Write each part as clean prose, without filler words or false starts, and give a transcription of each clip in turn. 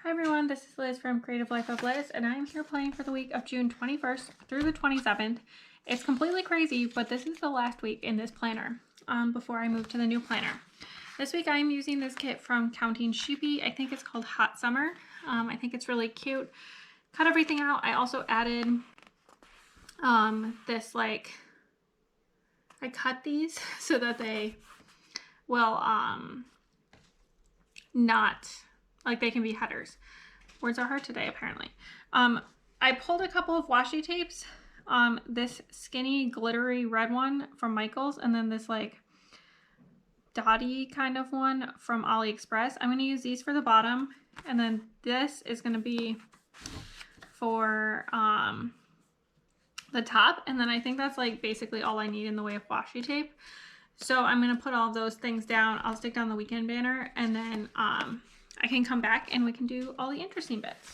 Hi everyone, this is Liz from Creative Life of Liz, and I'm here planning for the week of June 21st through the 27th. It's completely crazy, but this is the last week in this planner before I move to the new planner. This week I'm using this kit from Counting Sheepy. I think it's called Hot Summer. I think it's really cute. Cut everything out. I also added this, like, I cut these so that they will not, like, they can be headers. Words are hard today, apparently. I pulled a couple of washi tapes. This skinny glittery red one from Michaels, and then this like dotty kind of one from AliExpress. I'm going to use these for the bottom, and then this is going to be for the top, and then I think that's like basically all I need in the way of washi tape. So I'm going to put all of those things down. I'll stick down the weekend banner, and then I can come back and we can do all the interesting bits.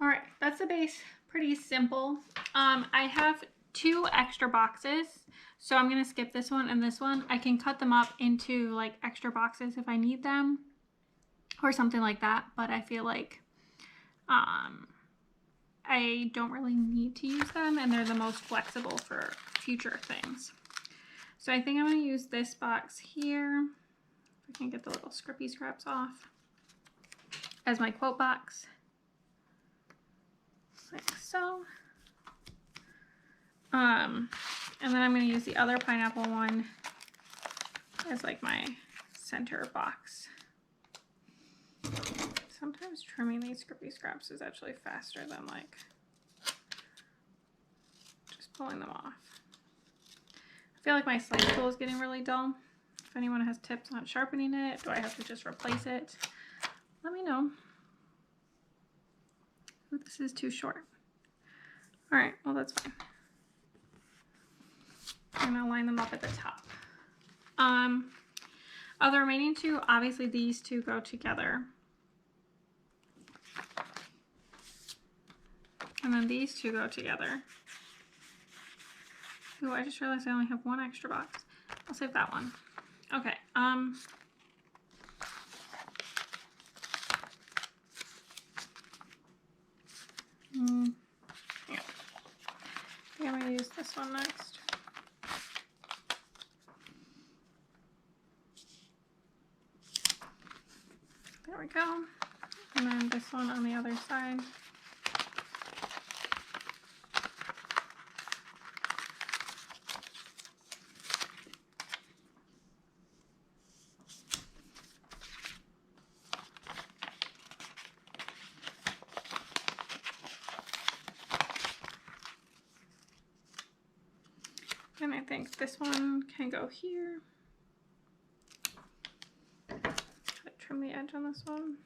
All right, that's the base, pretty simple. I have 2 extra boxes, so I'm gonna skip this one and this one. I can cut them up into like extra boxes if I need them or something like that, but I feel like I don't really need to use them, and they're the most flexible for future things. So I think I'm gonna use this box here, if I can get the little scrippy scraps off, as my quote box. Like so. And then I'm going to use the other pineapple one as like my center box. Sometimes trimming these scrippy scraps is actually faster than like just pulling them off. I feel like my slice tool is getting really dull. If anyone has tips on sharpening it, do I have to just replace it? Let me know. Ooh, this is too short. All right, well, that's fine. I'm gonna line them up at the top. Of the remaining 2, obviously these 2 go together. And then these 2 go together. Ooh, I just realized I only have 1 extra box. I'll save that one. Okay, yeah. I think I'm gonna use this one next. There we go. And then this one on the other side. And I think this one can go here. Trim the edge on this one.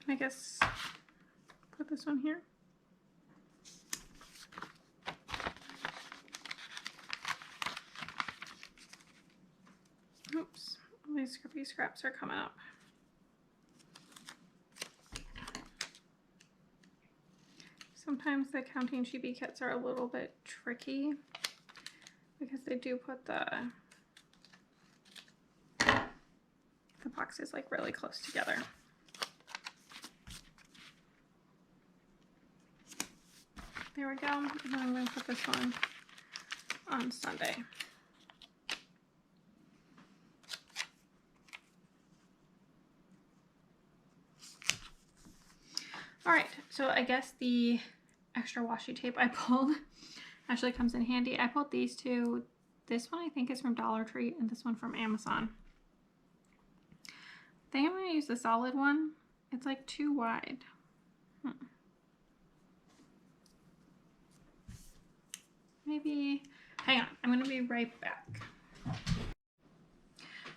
I guess put this one here. Oops, all these scrippy scraps are coming up. Sometimes the Counting Sheepy kits are a little bit tricky because they do put the boxes like really close together. There we go. And then I'm going to put this one on Sunday. All right, so I guess the extra washi tape I pulled actually comes in handy. I pulled these 2. This one I think is from Dollar Tree, and this one from Amazon. I think I'm going to use the solid one. It's like too wide. Maybe Hang on, I'm gonna be right back.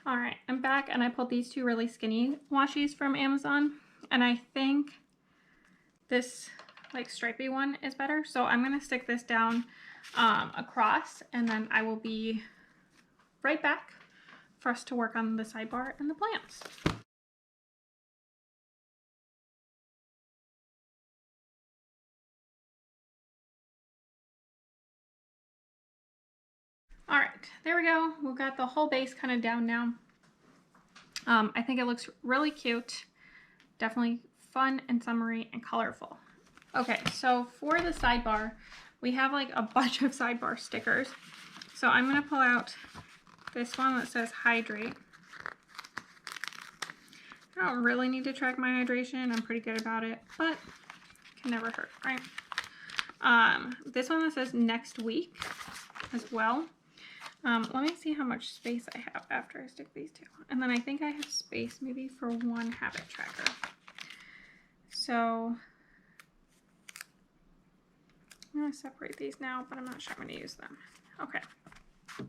All right, I'm back, and I pulled these two really skinny washies from Amazon, and I think this like stripy one is better. So I'm gonna stick this down across, and then I will be right back for us to work on the sidebar and the plants. All right, there we go. We've got the whole base kind of down now. I think it looks really cute. Definitely fun and summery and colorful. Okay, so for the sidebar, we have like a bunch of sidebar stickers. So I'm gonna pull out this one that says hydrate. I don't really need to track my hydration. I'm pretty good about it, but it can never hurt, right? This one that says next week as well. Let me see how much space I have after I stick these two. And then I think I have space maybe for one habit tracker. So I'm going to separate these now, but I'm not sure I'm going to use them. Okay. I'm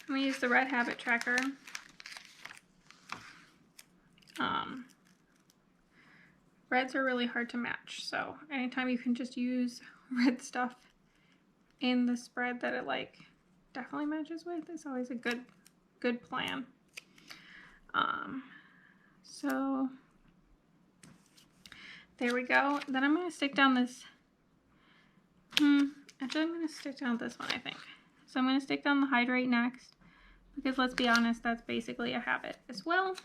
going to use the red habit tracker. Reds are really hard to match, so anytime you can just use red stuff in the spread that it like definitely matches with is always a good plan. So there we go. Then I'm going to stick down this. Actually, I'm going to stick down this one, I think. So I'm going to stick down the hydrate next, because let's be honest, that's basically a habit as well.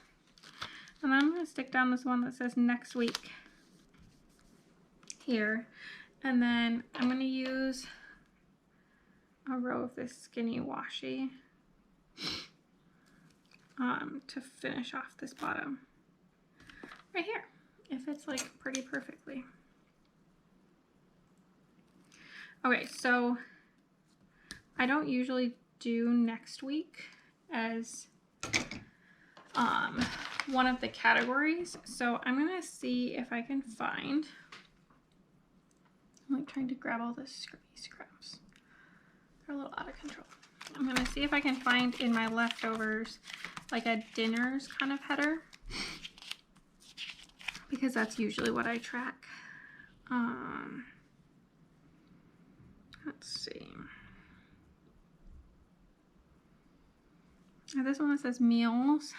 And then I'm going to stick down this one that says next week here. And then I'm going to use a row of this skinny washi to finish off this bottom right here. It fits like pretty perfectly. Okay, so I don't usually do next week as one of the categories, so I'm gonna see if I can find. I'm like trying to grab all the scraps. They're a little out of control. I'm gonna see if I can find in my leftovers like a dinners kind of header, because that's usually what I track. Let's see. This one that says meals.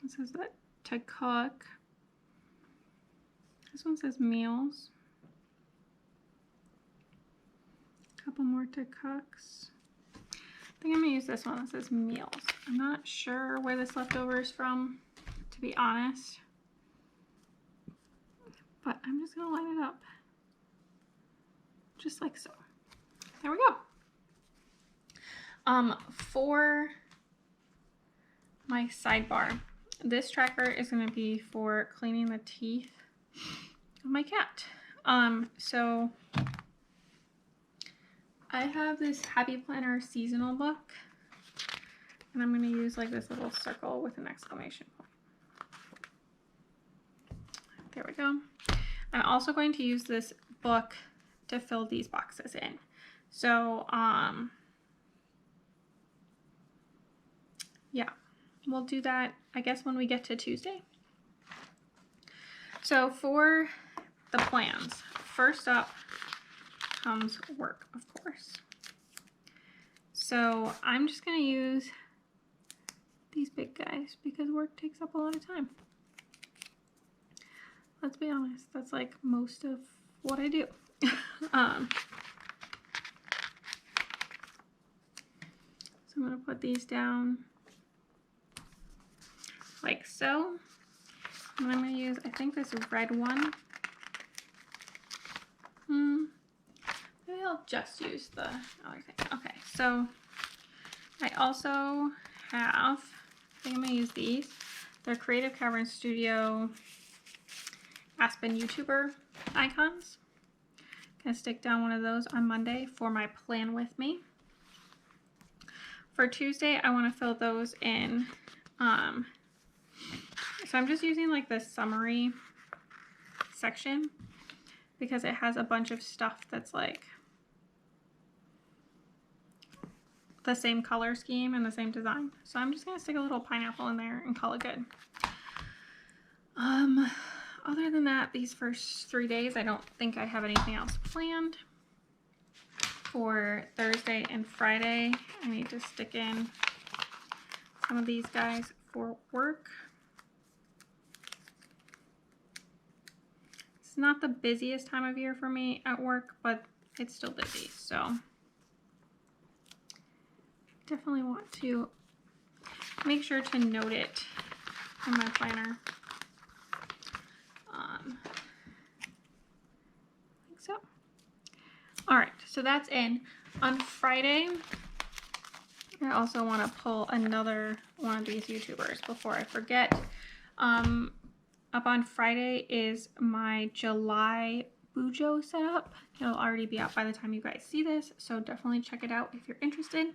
It says that to cook. This one says meals. A couple more to cooks. I think I'm gonna use this one that says meals. I'm not sure where this leftover is from, to be honest. But I'm just gonna line it up. Just like so. There we go. For my sidebar, this tracker is going to be for cleaning the teeth of my cat. So I have this Happy Planner seasonal book, and I'm going to use like this little circle with an exclamation point. There we go. I'm also going to use this book to fill these boxes in. So, yeah, we'll do that, I guess, when we get to Tuesday. So for the plans, first up comes work, of course. So I'm just going to use these big guys because work takes up a lot of time. Let's be honest, that's like most of what I do. So I'm going to put these down like so. And I'm going to use, I think, this red one. Maybe I'll just use the other thing. Okay, so I also have, I think I'm going to use these. They're Creative Cavern Studio Aspen YouTuber icons. Gonna stick down one of those on Monday for my plan with me. For Tuesday, I want to fill those in. So I'm just using like the summary section because it has a bunch of stuff that's like the same color scheme and the same design. So I'm just gonna stick a little pineapple in there and call it good. Other than that, these first 3 days, I don't think I have anything else planned. For Thursday and Friday, I need to stick in some of these guys for work. It's not the busiest time of year for me at work, but it's still busy, so definitely want to make sure to note it in my planner. I think so. All right, so that's in. On Friday, I also want to pull another one of these YouTubers before I forget. Up on Friday is my July Bujo setup. It'll already be out by the time you guys see this, so definitely check it out if you're interested.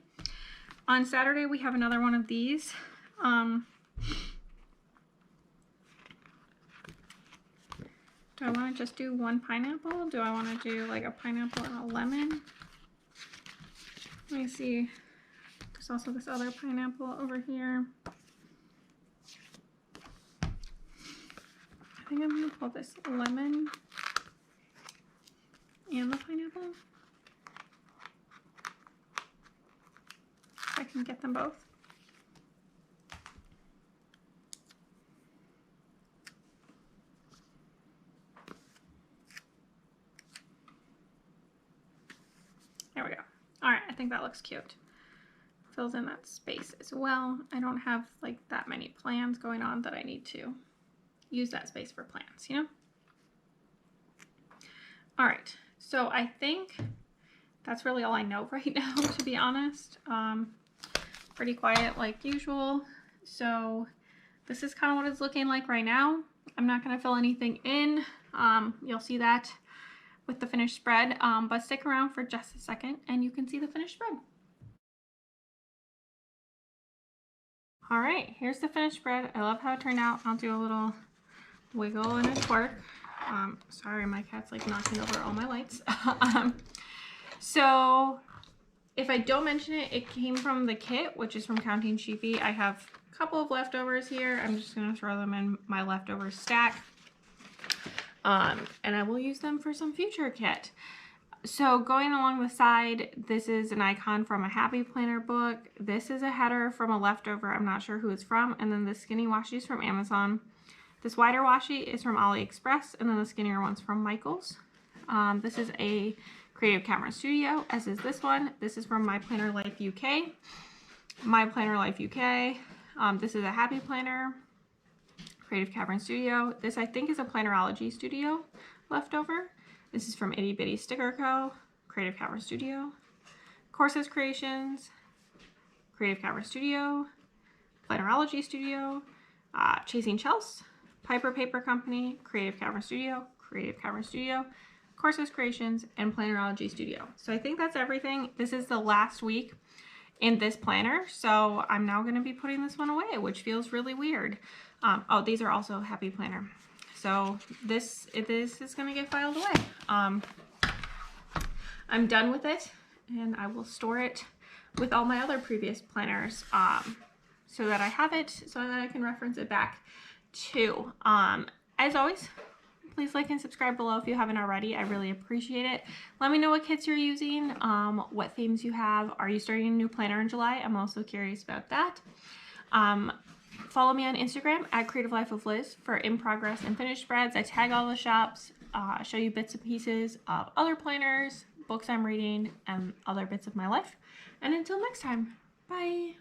On Saturday, we have another one of these. Do I want to just do one pineapple? Do I want to do like a pineapple and a lemon? Let me see. There's also this other pineapple over here. I think I'm going to pull this lemon and the pineapple. If I can get them both. There we go. All right, I think that looks cute. Fills in that space as well. I don't have like that many plans going on that I need to use that space for plants, you know? All right, so I think that's really all I know right now, to be honest. Pretty quiet like usual. So this is kind of what it's looking like right now. I'm not gonna fill anything in. You'll see that with the finished spread, but stick around for just a second and you can see the finished spread. All right, here's the finished spread. I love how it turned out. I'll do a little wiggle and a twerk. Sorry, my cat's like knocking over all my lights. So if I don't mention it, it came from the kit, which is from Counting Sheepy. I have a couple of leftovers here. I'm just gonna throw them in my leftover stack. And I will use them for some future kit. So going along the side, this is an icon from a Happy Planner book. This is a header from a leftover. I'm not sure who it's from. And then the skinny washi is from Amazon. This wider washi is from AliExpress. And then the skinnier one's from Michaels. This is a Creative Camera Studio, as is this one. This is from My Planner Life UK. My Planner Life UK. This is a Happy Planner. Creative Cavern Studio. This I think is a Plannerology Studio leftover. This is from Itty Bitty Sticker Co. Creative Cavern Studio. Courses Creations. Creative Cavern Studio. Plannerology Studio. Chasing Chels. Piper Paper Company. Creative Cavern Studio. Creative Cavern Studio. Courses Creations and Plannerology Studio. So I think that's everything. This is the last week in this planner, so I'm now going to be putting this one away, which feels really weird. Oh, these are also Happy Planner. So this is going to get filed away. I'm done with it, and I will store it with all my other previous planners so that I have it, so that I can reference it back too. As always, please like and subscribe below if you haven't already. I really appreciate it. Let me know what kits you're using, what themes you have. Are you starting a new planner in July? I'm also curious about that. Follow me on Instagram at Creative Life of Liz for in progress and finished spreads. I tag all the shops, show you bits and pieces of other planners, books I'm reading, and other bits of my life. And until next time, bye.